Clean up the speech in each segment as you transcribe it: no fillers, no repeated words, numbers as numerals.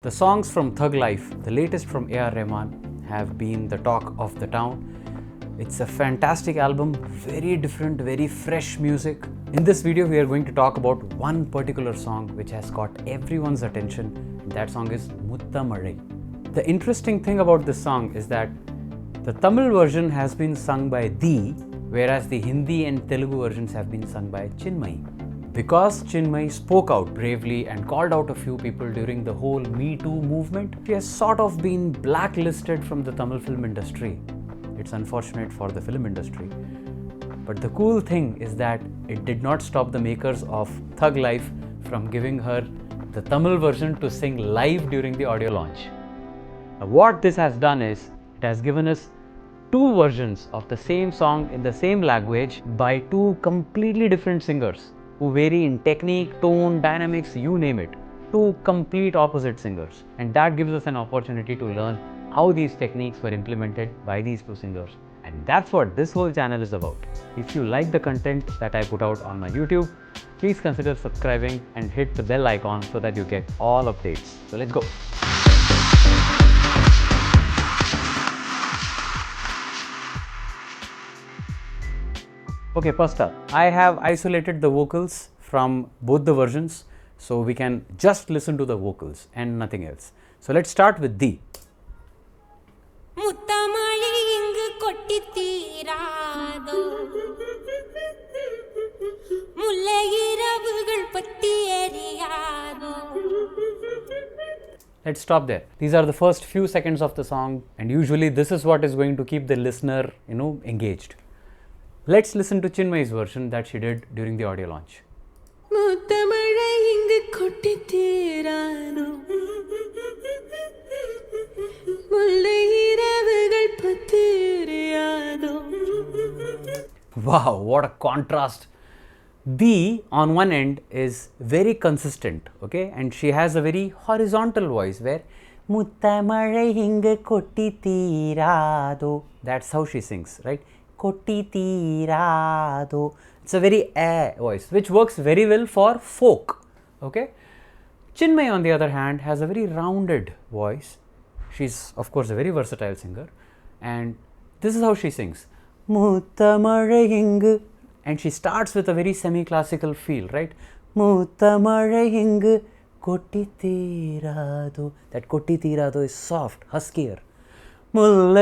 The songs from Thug Life, the latest from A.R. Rahman, have been the talk of the town. It's a fantastic album, very different, very fresh music. In this video, we are going to talk about one particular song which has caught everyone's attention, and that song is Muththa. The interesting thing about this song is that the Tamil version has been sung by Dhee, whereas the Hindi and Telugu versions have been sung by Chinmayi. Because Chinmayi spoke out bravely and called out a few people during the whole Me Too movement, she has sort of been blacklisted from the Tamil film industry. It's unfortunate for the film industry. But the cool thing is that it did not stop the makers of Thug Life from giving her the Tamil version to sing live during the audio launch. Now, what this has done is, it has given us two versions of the same song in the same language by two completely different singers who vary in technique, tone, dynamics, you name it. Two complete opposite singers. And that gives us an opportunity to learn how these techniques were implemented by these two singers. And that's what this whole channel is about. If you like the content that I put out on my YouTube, please consider subscribing and hit the bell icon so that you get all updates. So let's go. Okay, first up, I have isolated the vocals from both the versions so we can just listen to the vocals and nothing else. So let's start with Dhee. Let's stop there. These are the first few seconds of the song, and usually this is what is going to keep the listener, engaged. Let's listen to Chinmayi's version that she did during the audio launch. Wow, what a contrast. Dhee on one end is very consistent, okay, and she has a very horizontal voice where that's how she sings, right? It's a very voice which works very well for folk. Okay, Chinmayi on the other hand has a very rounded voice. She's of course a very versatile singer, and this is how she sings. And she starts with a very semi-classical feel, right? That kotti tirado is soft, huskier. So,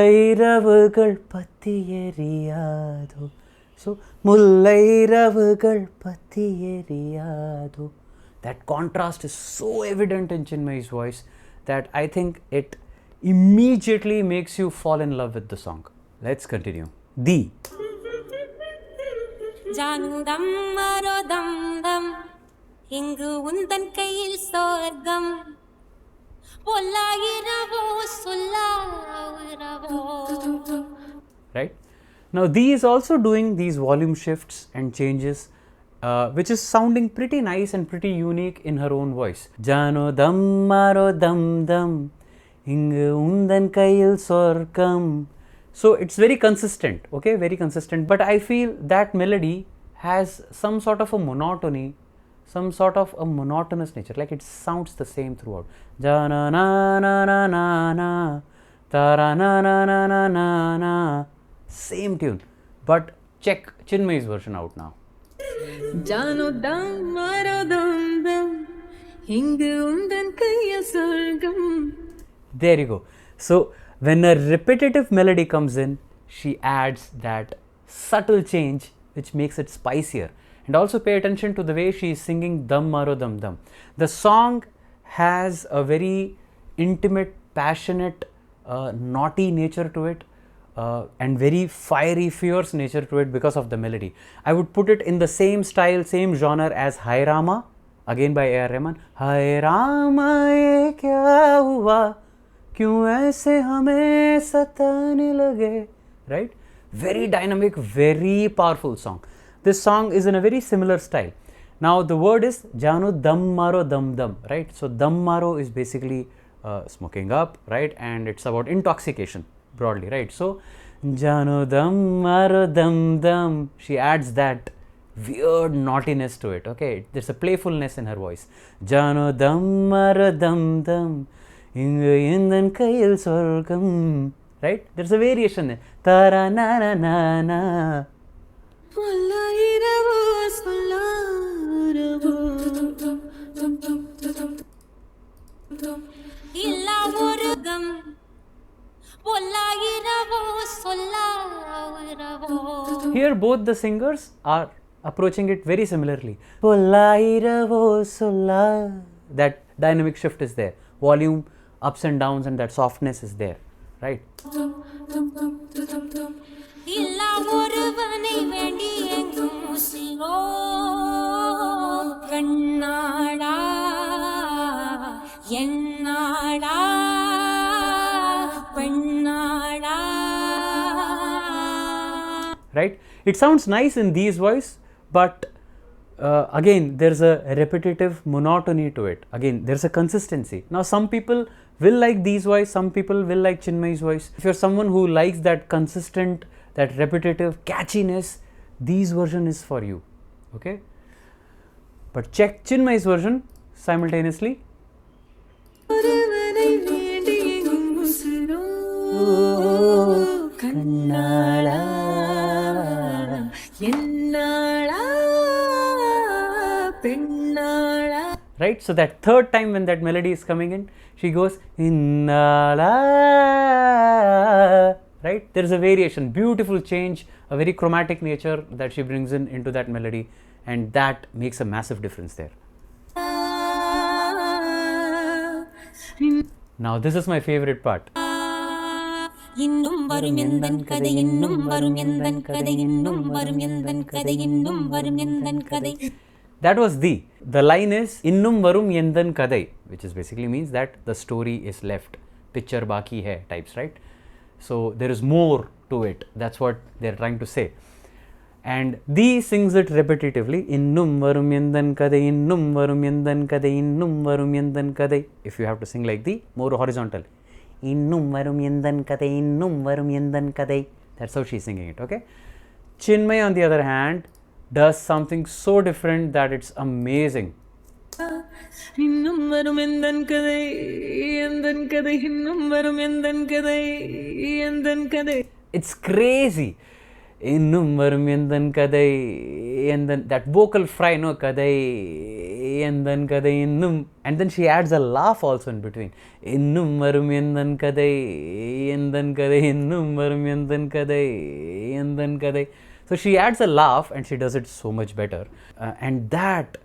that contrast is so evident in Chinmayi's voice that I think it immediately makes you fall in love with the song. Let's continue. Dhee. Right? Now Dhee is also doing these volume shifts and changes, which is sounding pretty nice and pretty unique in her own voice. Jano dam maro dam dam, ingu undan kayil sorkam. So it's very consistent, okay, very consistent. But I feel that melody has some sort of a monotony, some sort of a monotonous nature, like it sounds the same throughout. Jana na na na na na, tara na na na na na na. Same tune. But check Chinmayi's version out now. Jano dam maro dam dam, hingu undan kayya sargam. There you go. So when a repetitive melody comes in, she adds that subtle change which makes it spicier. And also pay attention to the way she is singing Dam Maro Dam Dam. The song has a very intimate, passionate, naughty nature to it, and very fiery, fierce nature to it because of the melody. I would put it in the same style, same genre as Hai Rama, again by A.R. Rahman. Hai Rama ye kya hua, kyun aise hame satane lage, right? Very dynamic, very powerful song. This song is in a very similar style. Now the word is Jano dam maro dam dam, right? So dam maro is basically smoking up, right? And it's about intoxication broadly, right? So Jano dam maro dam dam, she adds that weird naughtiness to it. Okay, there's a playfulness in her voice. Jano dam mara dam dam, Inga yendan kayil sorgam. Right? There's a variation there. Tara na na na na. Here both the singers are approaching it very similarly. That dynamic shift is there. Volume ups and downs and that softness is there. Right? Right? It sounds nice in Dhee's voice, but again there's a repetitive monotony to it. Again there's a consistency. Now some people will like Dhee's voice, some people will like Chinmayi's voice. If you're someone who likes that consistent, that repetitive catchiness, Dhee's version is for you. Okay? But check Chinmayi's version simultaneously. Right? So that third time when that melody is coming in, she goes innala. Right? There is a variation, beautiful change, a very chromatic nature that she brings in into that melody, and that makes a massive difference there. Now this is my favorite part. That was Dhee. The line is Innum varum yendan kadai, which is basically means that the story is left. Picture baki hai types, right? So there is more to it. That's what they are trying to say. And Dhee sings it repetitively. Innum varum yendan kadai, innum varum yendan kadai, innum varum yendan kadai. If you have to sing like Dhee, more horizontal. Innum varum yendan kadai, innum varum yendan kadai. That's how she's singing it, okay? Chinmayi on the other hand does something so different that it's amazing. It's crazy. Innum varum yendan kadai, and then that vocal fry, no, kadai, and then kadai, innum, and then she adds a laugh also in between. Innum varum yendan kadai, and then kadai, innum varum yendan kadai, and then kadai. So she adds a laugh and she does it so much better, and that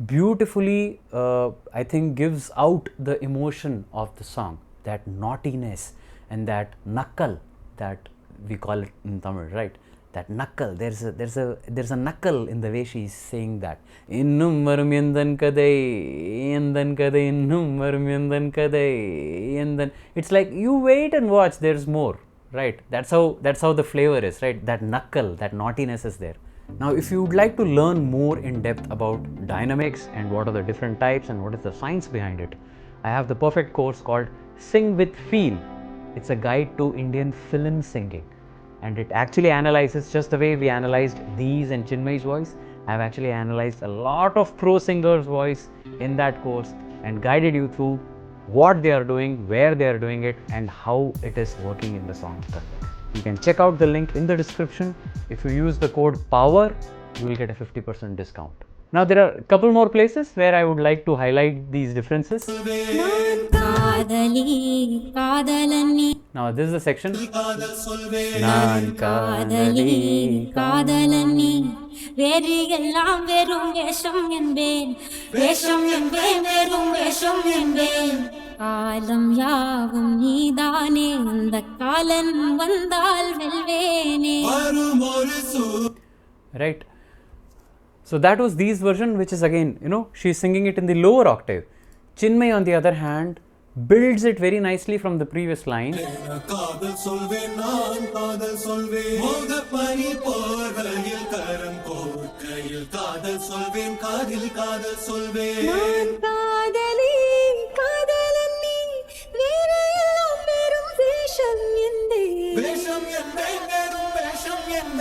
beautifully, I think, gives out the emotion of the song, that naughtiness and that knuckle that we call it in Tamil, right? That knuckle. There's a knuckle in the way she's saying that. Innum varum yendan kadai, yendan kadai, innum varum yendan kadai, yendan. It's like you wait and watch. There's more. Right, that's how the flavor is, right? That knuckle, that naughtiness is there. Now if you would like to learn more in depth about dynamics and what are the different types and what is the science behind it, I have the perfect course called Sing with Feel. It's a guide to Indian film singing, and it actually analyzes just the way we analyzed Dhee's and Chinmayi's voice. I've actually analyzed a lot of pro singers' voice in that course and guided you through what they are doing, where they are doing it, and how it is working in the song. You can check out the link in the description. If you use the code POWER, you will get a 50% discount. Now there are a couple more places where I would like to highlight these differences. Now this is the section. Naan kadali kadalani verigellam verum vesham enben vesham enben verum vesham enben kaalam yavum needane andha kaalan vandal velvene varum oru. Right. So that was Dhee's version, which is again, she's singing it in the lower octave. Chinmayi on the other hand builds it very nicely from the previous line.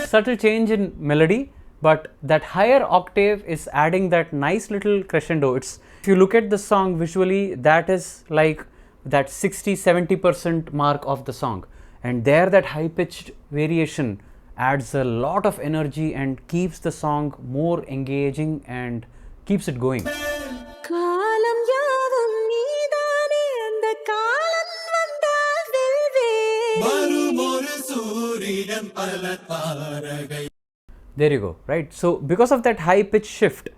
Subtle change in melody, but that higher octave is adding that nice little crescendo. If you look at the song visually, that is like that 60-70% mark of the song, and there that high pitched variation adds a lot of energy and keeps the song more engaging and keeps it going. There you go, right? So because of that high pitch shift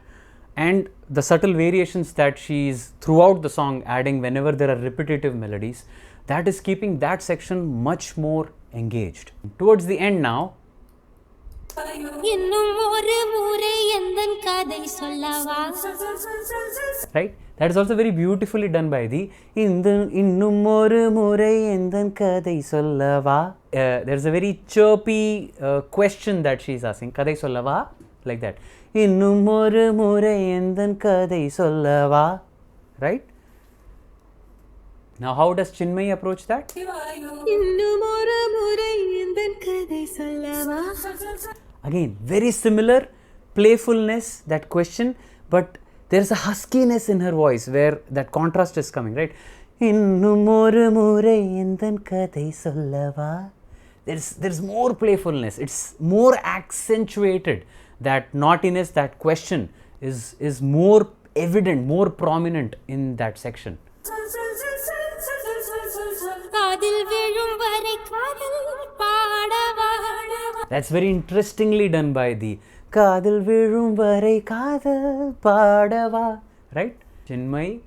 and the subtle variations that she's throughout the song adding whenever there are repetitive melodies, that is keeping that section much more engaged. Towards the end now, right? That is also very beautifully done by Dhee. There's a very chirpy question that she is asking. Kadai sollava? Like that. Right? Now, how does Chinmayi approach that? Again, very similar playfulness, that question, but there's a huskiness in her voice where that contrast is coming, right? There's more playfulness, it's more accentuated. That naughtiness, that question is more evident, more prominent in that section. That's very interestingly done by Dhee. Kadal vizhum varai kadal padava. Right? Chinmayi.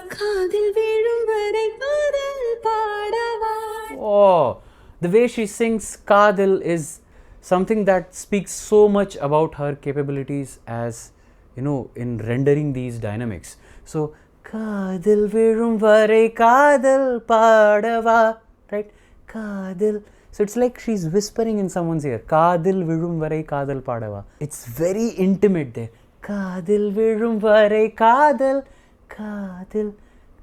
Kadal vizhum varai kadal padava. Oh, the way she sings Kadal is something that speaks so much about her capabilities as, you know, in rendering these dynamics. So, Kadal vizhum varai kadal padava. Right? Kadal. So it's like she's whispering in someone's ear. Kadil vizhum varai kadal padava. It's very intimate there. Kadil vizhum varai kadal, kadil,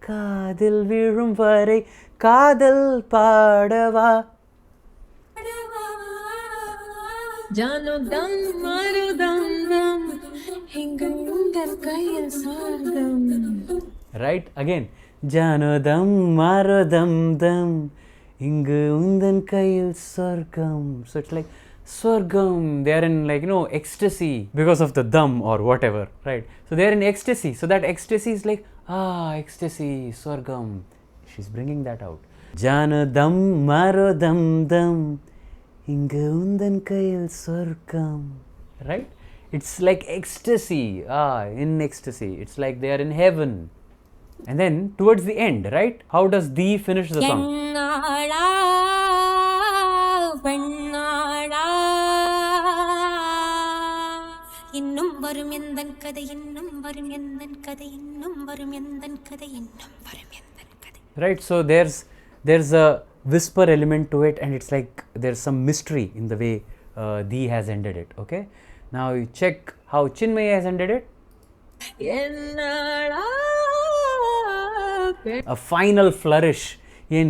kadil vizhum varai kadal padava. Jano dam maro dam dam, hingungal kayal sardam. Right? Again. Jano dam maro dam dam. Ingu undan kayil swargam. So it's like swargam, they are in, like, you know, ecstasy because of the dam or whatever, right? So they are in ecstasy. So that ecstasy is like, ecstasy, swargam. She's bringing that out. Jana dam maro dam dam, ingu undan kayil swargam. Right? It's like ecstasy, in ecstasy. It's like they are in heaven. And then towards the end, right? How does Dhee finish the song? Right, so there's a whisper element to it, and it's like there's some mystery in the way Dhee has ended it. Okay, now you check how Chinmayi has ended it. A final flourish. A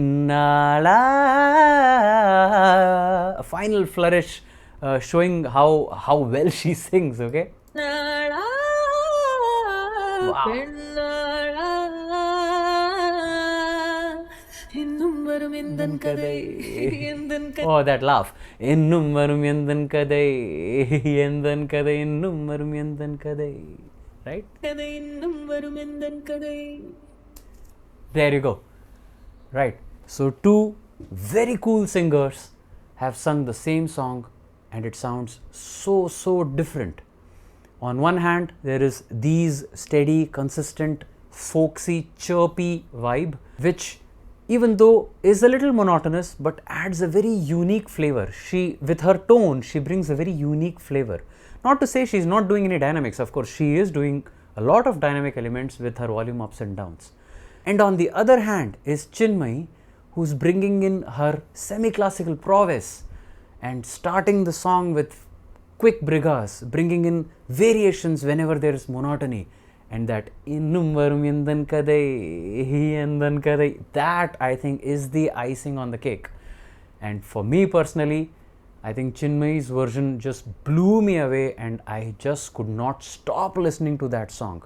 final flourish showing how well she sings. Okay. Wow. Oh, that laugh. Right? There you go. Right. So two very cool singers have sung the same song, and it sounds so different. On one hand, there is Dhee's steady, consistent, folksy, chirpy vibe, which, even though is a little monotonous, but adds a very unique flavor. With her tone, she brings a very unique flavor. Not to say she's not doing any dynamics. Of course, she is doing a lot of dynamic elements with her volume ups and downs. And on the other hand is Chinmayi, who's bringing in her semi-classical prowess and starting the song with quick brigas, bringing in variations whenever there is monotony, and that innum varum endan kadai, that I think is the icing on the cake. And for me personally, I think Chinmayi's version just blew me away, and I just could not stop listening to that song.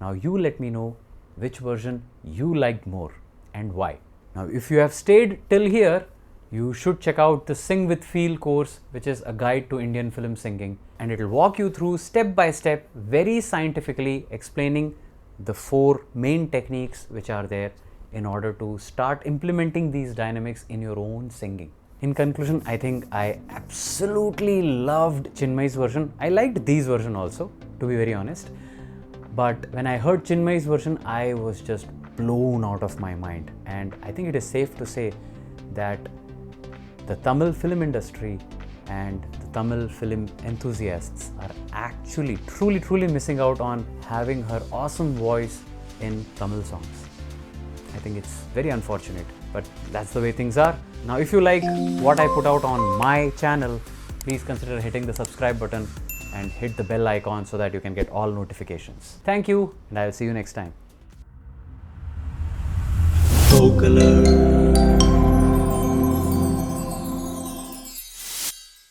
Now you let me know which version you liked more and why. Now, if you have stayed till here, you should check out the Sing with Feel course, which is a guide to Indian film singing, and it will walk you through step by step, very scientifically explaining the 4 main techniques which are there in order to start implementing these dynamics in your own singing. In conclusion, I think I absolutely loved Chinmayi's version. I liked Dhee's version also, to be very honest. But when I heard Chinmayi's version, I was just blown out of my mind. And I think it is safe to say that the Tamil film industry and the Tamil film enthusiasts are actually truly missing out on having her awesome voice in Tamil songs. I think it's very unfortunate, but that's the way things are. Now, if you like what I put out on my channel, please consider hitting the subscribe button and hit the bell icon so that you can get all notifications. Thank you, and I will see you next time. Color.